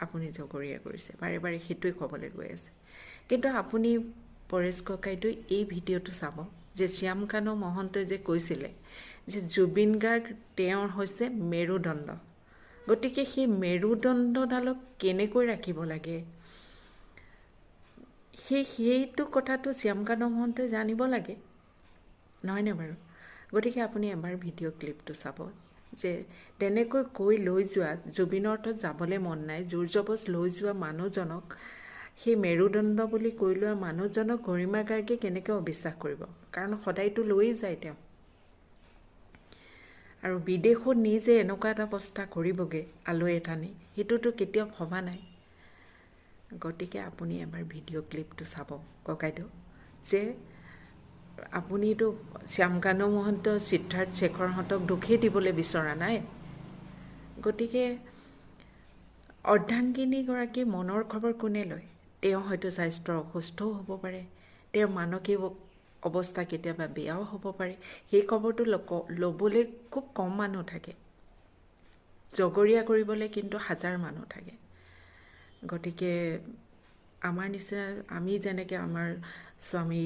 আপুনি জগৰীয়া কৰিছে, বাৰে বাৰে সেইটোৱে ক'বলৈ গৈ আছে। কিন্তু আপুনি পৰেশ ককাইটো এই ভিডিঅ'টো চাব যে শ্যামকানু মহন্তই যে কৈছিলে যে জুবিন গাৰ্গ তেওঁৰ হৈছে মেৰুদণ্ড, গতিকে সেই মেৰুদণ্ডডালক কেনেকৈ ৰাখিব লাগে সেইটো কথাটো শ্যামকানু মহন্তই জানিব লাগে, নহয়নে বাৰু? গতিকে আপুনি এবাৰ ভিডিঅ' ক্লিপটো চাব যে তেনেকৈ কৈ লৈ যোৱা, জুবিনৰ অৰ্থত যাবলৈ মন নাই, জোৰ জবজ লৈ যোৱা মানুহজনক, সেই মেৰুদণ্ড বুলি কৈ লোৱা মানুহজনক গৰিমা গাৰ্গে কেনেকৈ অবিশ্বাস কৰিব? কাৰণ সদায়তো লৈয়ে যায় তেওঁ, আৰু বিদেশত নিজে এনেকুৱা এটা অৱস্থা কৰিবগৈ আলৈ এথানি, সেইটোতো কেতিয়াও ভবা নাই। গতিকে আপুনি এবাৰ ভিডিঅ' ক্লিপটো চাব ককাইদেউ, যে আপুনিতো শ্যামকানু মহন্ত, সিদ্ধাৰ্থ শেখৰহঁতক দোষেই দিবলৈ বিচৰা নাই। গতিকে অৰ্ধাংগিনীগৰাকীৰ মনৰ খবৰ কোনে লয়? তেওঁ হয়তো স্বাস্থ্যৰ অসুস্থও হ'ব পাৰে, তেওঁৰ মানসিক অৱস্থা কেতিয়াবা বেয়াও হ'ব পাৰে, সেই খবৰটো ল'বলৈ খুব কম মানুহ থাকে, জগৰীয়া কৰিবলৈ কিন্তু হাজাৰ মানুহ থাকে। গতিকে আমাৰ নিচিনা, আমি যেনেকৈ আমাৰ স্বামী